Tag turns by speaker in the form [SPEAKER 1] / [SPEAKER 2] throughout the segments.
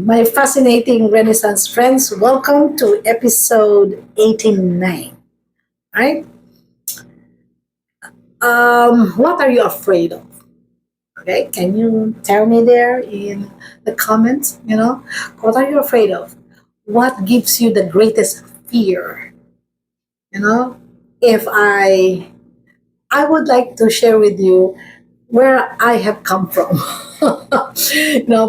[SPEAKER 1] My fascinating Renaissance friends, welcome to episode 89. Right? What are you afraid of? Okay, can you tell me there in the comments? What are you afraid of? What gives you the greatest fear? You know, if I would like to share with you where I have come from.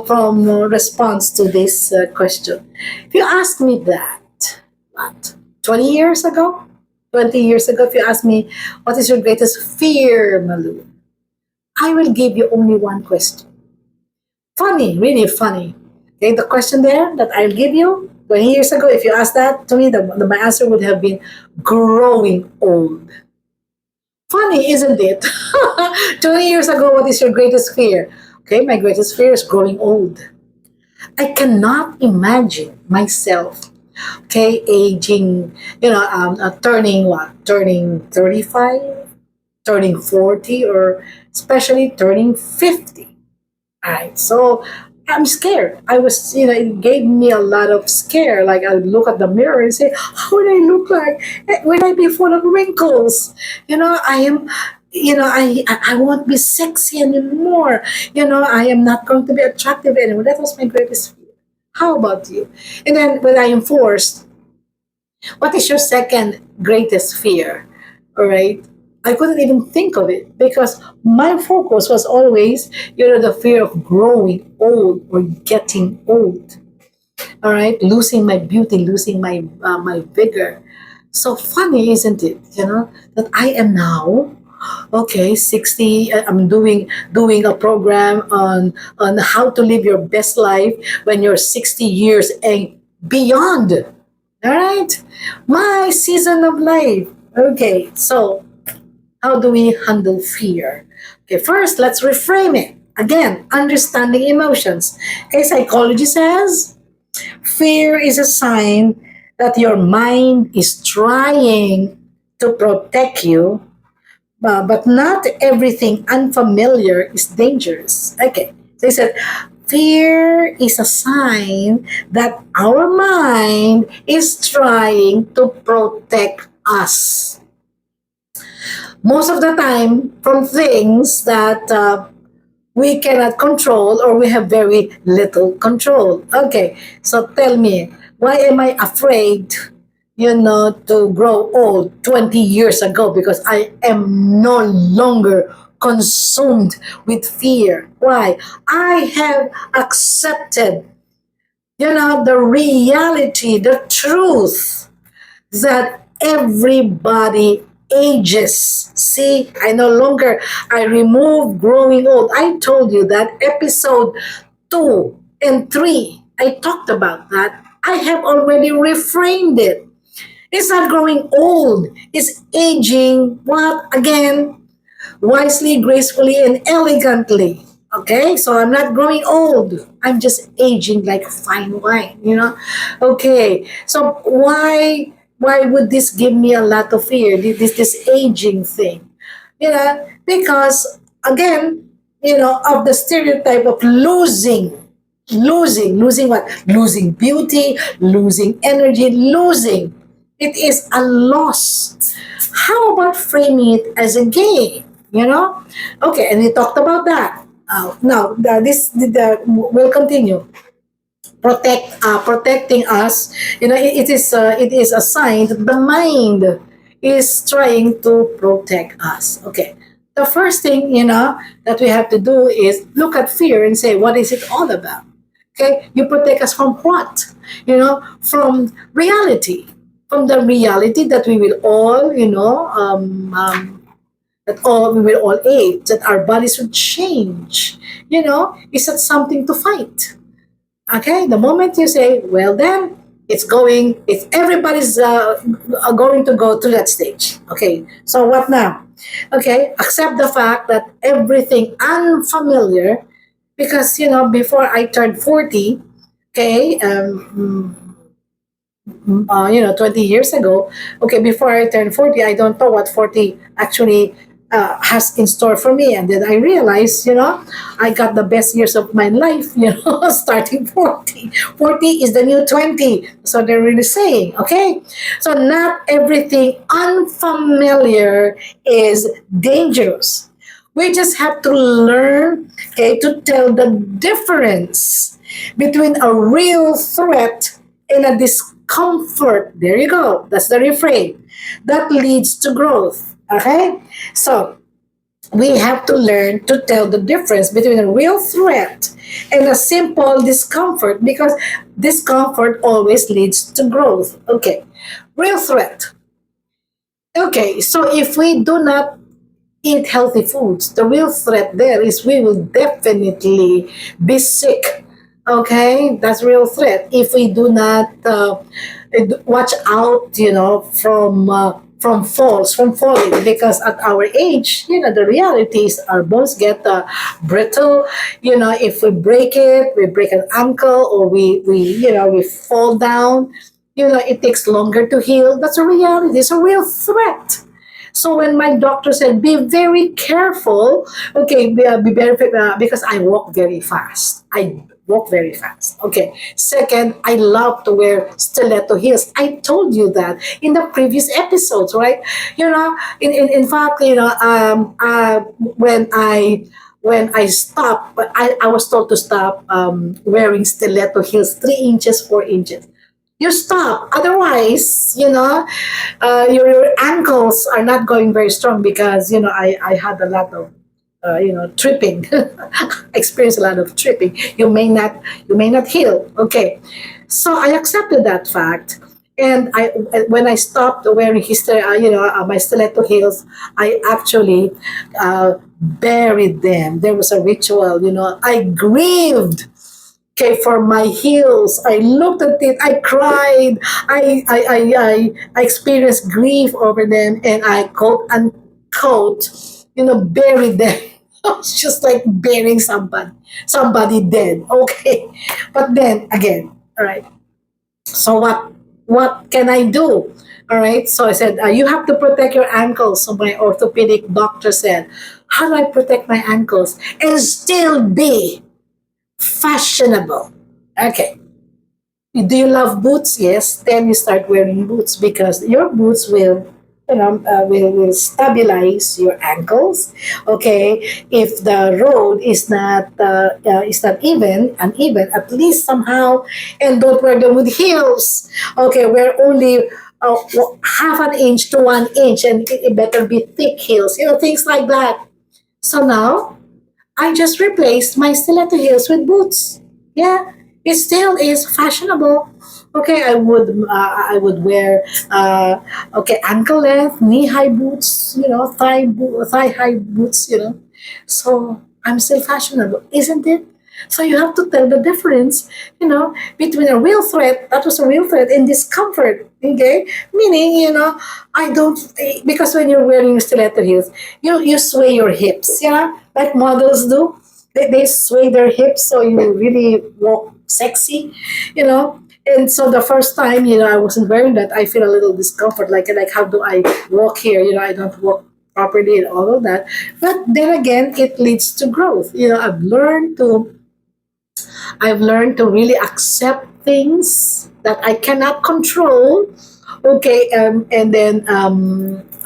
[SPEAKER 1] From response to this question. If you ask me that, what, 20 years ago? 20 years ago, if you ask me, what is your greatest fear, Malu? I will give you only one question. Funny, really funny. Okay, the question there that I'll give you 20 years ago, if you ask that to me, my answer would have been growing old. Funny, isn't it? 20 years ago, what is your greatest fear? Okay, my greatest fear is growing old. I cannot imagine myself, okay, aging, turning what? Turning 35, turning 40, or especially turning 50. All right, so I'm scared. It gave me a lot of scare. Like I would look at the mirror and say, how would I look like? Will I be full of wrinkles? I am, I won't be sexy anymore. I am not going to be attractive anymore. That was my greatest fear. How about you? And then when I am forced, what is your second greatest fear? All right. I couldn't even think of it because my focus was always, the fear of growing old or getting old. All right, losing my beauty, losing my vigor. So funny, isn't it? That I am now, okay, 60. I'm doing a program on how to live your best life when you're 60 years and beyond. All right, my season of life. Okay, so how do we handle fear? Okay, first, let's reframe it. Again, understanding emotions. Okay, psychology says fear is a sign that your mind is trying to protect you, but not everything unfamiliar is dangerous. Okay, so he said, fear is a sign that our mind is trying to protect us most of the time from things that we cannot control or we have very little control. Okay, so tell me, why am I afraid, to grow old 20 years ago? Because I am no longer consumed with fear. Why? I have accepted, the reality, the truth that everybody ages. See, I remove growing old. I told you that episode 2 and 3, I talked about that. I have already reframed it. It's not growing old, it's aging what again? Wisely, gracefully, and elegantly. Okay, so I'm not growing old. I'm just aging like fine wine. Okay, so why would this give me a lot of fear? This aging thing, because again, of the stereotype of losing what? Losing beauty, losing energy, losing. It is a loss. How about framing it as a gain? Okay, and we talked about that. Now, we'll continue. Protecting us. It is a sign that the mind is trying to protect us. Okay. The first thing that we have to do is look at fear and say, what is it all about? Okay, you protect us from what? From reality, from the reality that we will all, that all we will all age, that our bodies will change. Is that something to fight? Okay, the moment you say, well, then it's everybody's going to go to that stage. Okay, so what now? Okay, accept the fact that everything unfamiliar, because before I turned 40, okay, 20 years ago, okay, before I turned 40, I don't know what 40 actually has in store for me. And then I realized, I got the best years of my life, starting 40. 40 is the new 20. So they're really saying, okay? So not everything unfamiliar is dangerous. We just have to learn, okay, to tell the difference between a real threat and a discomfort. There you go. That's the reframe. That leads to growth. Okay? So we have to learn to tell the difference between a real threat and a simple discomfort, because discomfort always leads to growth. Okay. Real threat. Okay, so if we do not eat healthy foods, the real threat there is we will definitely be sick. Okay, that's real threat. If we do not watch out, from falls, from falling, because at our age, the reality is our bones get brittle. If we break it, we break an ankle, or we fall down. It takes longer to heal. That's a reality. It's a real threat. So when my doctor said, "Be very careful," okay, be very because I walk very fast. I walk very fast. Okay. Second, I love to wear stiletto heels. I told you that in the previous episodes, right? In fact, when I stopped, but I was told to stop wearing stiletto heels, 3 inches, 4 inches. You stop. Otherwise, your ankles are not going very strong, because, I had a lot of, tripping, experienced a lot of tripping. You may not heal. Okay. So I accepted that fact. And when I stopped wearing my stiletto heels, I actually buried them. There was a ritual, I grieved, okay, for my heels. I looked at it, I cried, I experienced grief over them, and I quote unquote, buried them. It's just like burying somebody dead. Okay. But then again, all right. So what can I do? All right. So I said, you have to protect your ankles. So my orthopedic doctor said, how do I protect my ankles and still be fashionable? Okay. Do you love boots? Yes. Then you start wearing boots, because your boots will stabilize your ankles. Okay. If the road is not uneven, at least somehow, and don't wear them with heels. Okay. Wear only half an inch to 1 inch, and it better be thick heels. Things like that. So now I just replaced my stiletto heels with boots. Yeah, it still is fashionable. Okay, I would wear ankle length, knee high boots, thigh high boots. So I'm still fashionable, isn't it? So you have to tell the difference, between a real threat, that was a real threat, and discomfort. Okay, meaning, I don't, because when you're wearing stiletto heels, you sway your hips, like models do. They sway their hips, so you really walk sexy, you know. And so the first time, I wasn't wearing that, I feel a little discomfort, like how do I walk here? I don't walk properly and all of that. But then again, it leads to growth. I've learned to really accept things that I cannot control. Okay, and then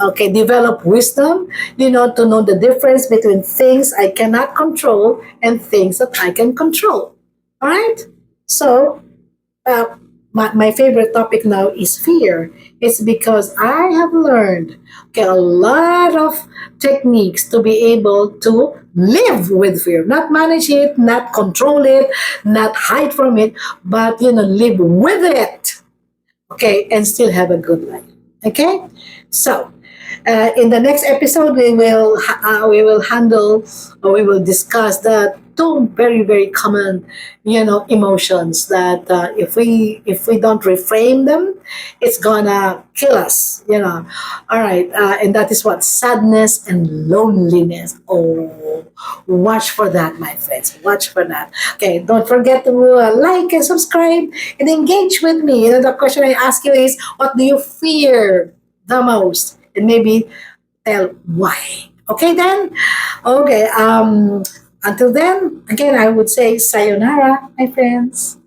[SPEAKER 1] okay, develop wisdom. To know the difference between things I cannot control and things that I can control. All right. So my favorite topic now is fear. It's because I have learned, okay, a lot of techniques to be able to live with fear, not manage it, not control it, not hide from it, but live with it, okay, and still have a good life. Okay, so in the next episode, we will handle, or we will discuss the two very very common, emotions that if we don't reframe them, it's gonna kill us. All right, and that is what sadness and loneliness. Oh, watch for that, my friends. Watch for that. Okay, don't forget to like and subscribe and engage with me. The question I ask you is, what do you fear the most? And maybe tell why. Okay, then. Okay. Until then, again, I would say sayonara, my friends.